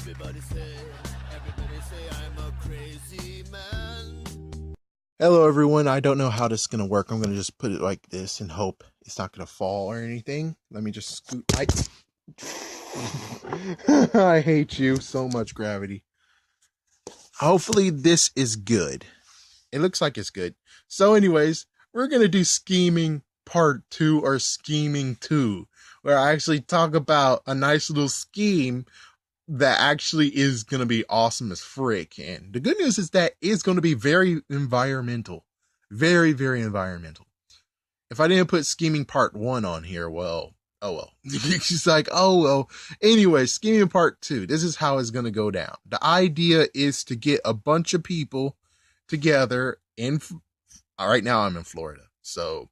Everybody say I'm a crazy man. Hello everyone, I don't know how this is going to work. I'm going to just put it like this and hope it's not going to fall or anything. Let me just scoot. I hate you so much, Gravity. Hopefully this is good. It looks like it's good. So anyways, we're going to do Scheming Part 2 or Scheming 2, where I actually talk about a nice little scheme that actually is going to be awesome as frick. And the good news is that it's going to be very environmental. Very, very environmental. If I didn't put Scheming Part 1 on here, well, oh well. She's like, oh well. Anyway, Scheming Part 2. This is how it's going to go down. The idea is to get a bunch of people together in, right now I'm in Florida. So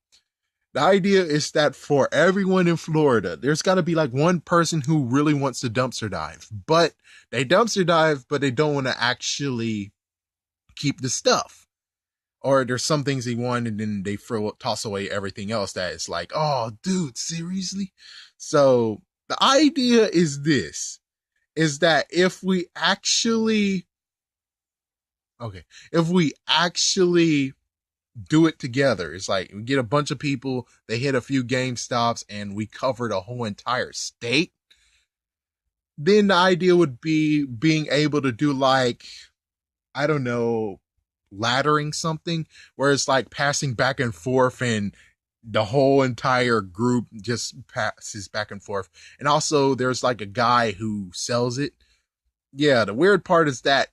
the idea is that for everyone in Florida, there's got to be like one person who really wants to dumpster dive, but they dumpster dive, but they don't want to actually keep the stuff. Or there's some things they want and then they toss away everything else that is like, oh, dude, seriously? So the idea is this, is that if we actually do it together. It's like we get a bunch of people, they hit a few game stops, and we cover the whole entire state. Then the idea would be being able to do like, I don't know, laddering something, where it's like passing back and forth and the whole entire group just passes back and forth. And also there's like a guy who sells it. Yeah, the weird part is that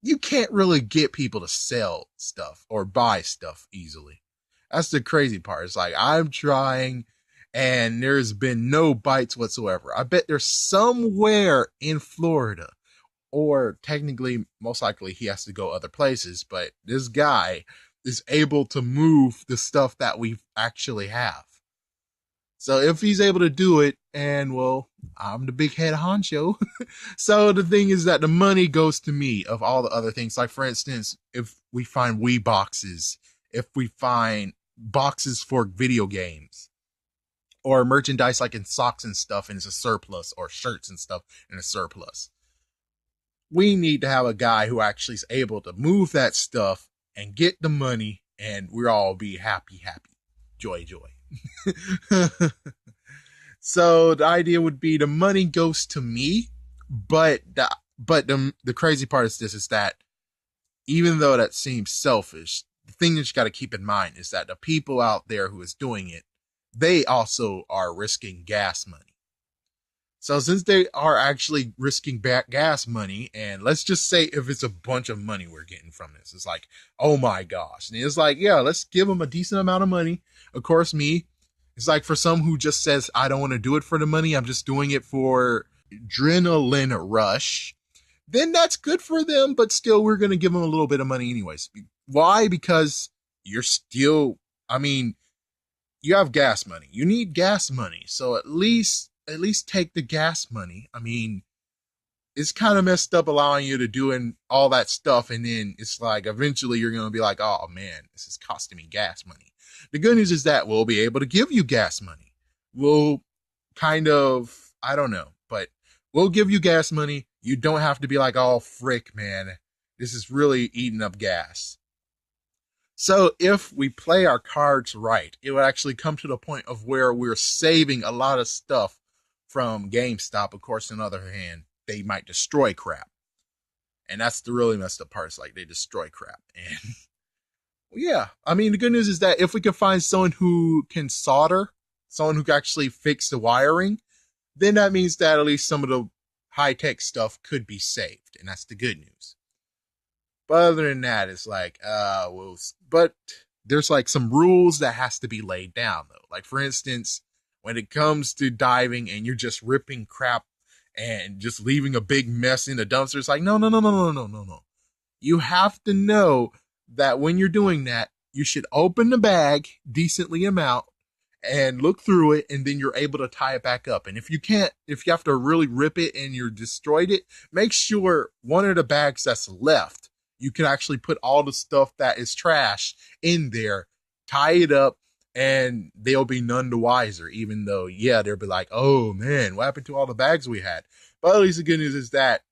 you can't really get people to sell stuff or buy stuff easily. That's the crazy part. It's like, I'm trying and there's been no bites whatsoever. I bet there's somewhere in Florida, or technically, most likely he has to go other places, but this guy is able to move the stuff that we actually have. So if he's able to do it, and well, I'm the big head honcho. So the thing is that the money goes to me of all the other things. Like for instance, if we find Wii boxes, if we find boxes for video games, or merchandise like in socks and stuff and it's a surplus, or shirts and stuff and a surplus, we need to have a guy who actually is able to move that stuff and get the money, and we'll all be happy, joy. So the idea would be the money goes to me, but the crazy part is this, is that even though that seems selfish, the thing that you got to keep in mind is that the people out there who is doing it, they also are risking gas money. So since they are actually risking back gas money, and let's just say if it's a bunch of money we're getting from this, it's like, oh my gosh. And it's like, yeah, let's give them a decent amount of money. Of course, it's like for some who just says, I don't want to do it for the money, I'm just doing it for adrenaline rush, then that's good for them, but still we're going to give them a little bit of money anyways. Why? Because you're still, you have gas money. You need gas money. So at least take the gas money. It's kind of messed up allowing you to do all that stuff, and then it's like eventually you're going to be like, oh man, this is costing me gas money. The good news is that we'll be able to give you gas money. We'll kind of, I don't know, but we'll give you gas money. You don't have to be like, oh frick, man, this is really eating up gas. So if we play our cards right, it would actually come to the point of where we're saving a lot of stuff from GameStop. Of course, on the other hand, they might destroy crap. And that's the really messed up part. It's like they destroy crap. And yeah, the good news is that if we can find someone who can solder, someone who can actually fix the wiring, then that means that at least some of the high-tech stuff could be saved. And that's the good news. But other than that, it's like, but there's like some rules that has to be laid down though. Like for instance, when it comes to diving and you're just ripping crap and just leaving a big mess in the dumpster, it's like, no. You have to know that when you're doing that, you should open the bag decently amount and look through it, and then you're able to tie it back up. And if you have to really rip it and you're destroyed it, make sure one of the bags that's left, you can actually put all the stuff that is trash in there, tie it up, and they'll be none the wiser, even though, yeah, they'll be like, oh man, what happened to all the bags we had? But at least the good news is that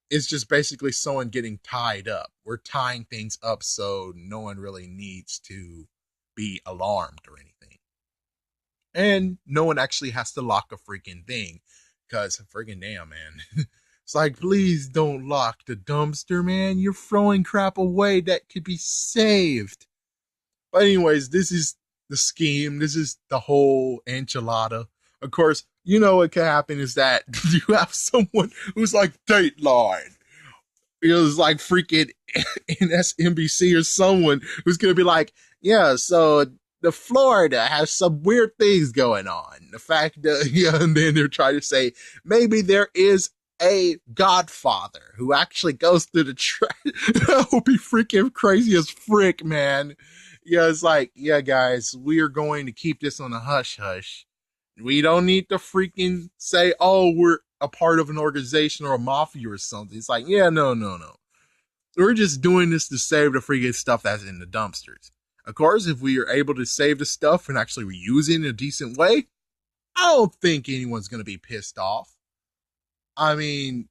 it's just basically someone getting tied up. We're tying things up so no one really needs to be alarmed or anything. And no one actually has to lock a freaking thing. Because freaking damn, man. It's like, please don't lock the dumpster, man. You're throwing crap away that could be saved. But anyways, this is the scheme. This is the whole enchilada. Of course, you know what can happen is that you have someone who's like, Dateline. It was like freaking NSNBC or someone who's going to be like, yeah, so the Florida has some weird things going on. The fact that, yeah, and then they're trying to say maybe there is a godfather who actually goes through the trash. That would be freaking crazy as frick, man. Yeah, it's like, yeah, guys, we are going to keep this on a hush hush. We don't need to freaking say, oh, we're a part of an organization or a mafia or something. It's like, yeah, no. We're just doing this to save the freaking stuff that's in the dumpsters. Of course, if we are able to save the stuff and actually reuse it in a decent way, I don't think anyone's going to be pissed off. I mean,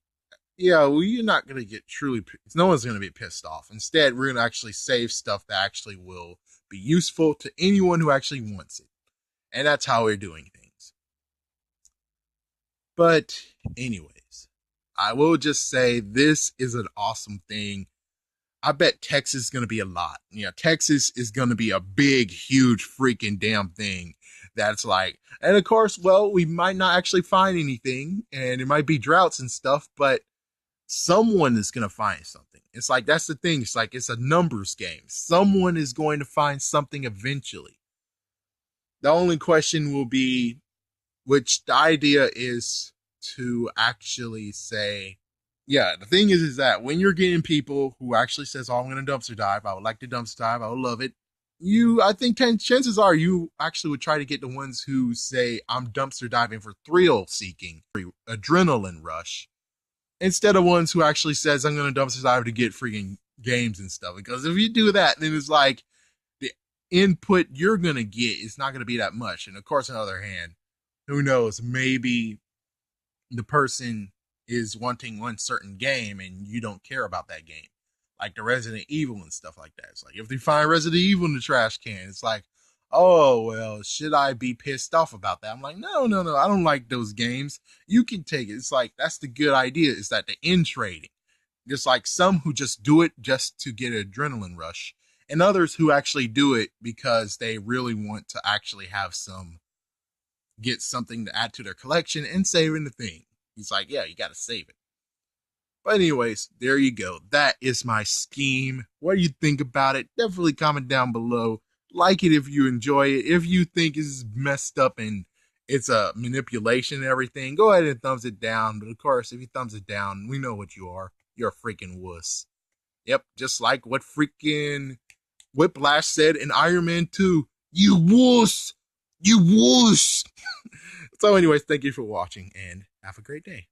yeah, you're not going to get truly, no one's going to be pissed off. Instead, we're going to actually save stuff that actually will be useful to anyone who actually wants it. And that's how we're doing things. But anyways, I will just say this is an awesome thing. I bet Texas is going to be a lot. Yeah, Texas is going to be a big, huge freaking damn thing. That's like, and of course, well, we might not actually find anything and it might be droughts and stuff, but someone is going to find something. It's like, that's the thing. It's like, it's a numbers game. Someone is going to find something eventually. The only question will be, which the idea is to actually say, yeah, the thing is that when you're getting people who actually says, oh, I'm going to dumpster dive, I would like to dumpster dive, I would love it. I think chances are you actually would try to get the ones who say, I'm dumpster diving for thrill seeking, adrenaline rush, instead of ones who actually says, I'm going to dumpster dive to get freaking games and stuff. Because if you do that, then it's like the input you're going to get is not going to be that much. And of course, on the other hand, who knows, maybe the person is wanting one certain game and you don't care about that game. Like the Resident Evil and stuff like that. It's like, if they find Resident Evil in the trash can, it's like, oh, well, should I be pissed off about that? I'm like, no, I don't like those games. You can take it. It's like, that's the good idea, is that the in trading. There's like some who just do it just to get an adrenaline rush, and others who actually do it because they really want to actually have get something to add to their collection and saving the thing. He's like, yeah, you got to save it. But anyways, there you go. That is my scheme. What do you think about it? Definitely comment down below. Like it if you enjoy it. If you think it's messed up and it's a manipulation and everything, go ahead and thumbs it down. But of course, if you thumbs it down, we know what you are. You're a freaking wuss. Yep, just like what freaking Whiplash said in Iron Man 2. You wuss! You wuss! So anyways, thank you for watching and have a great day.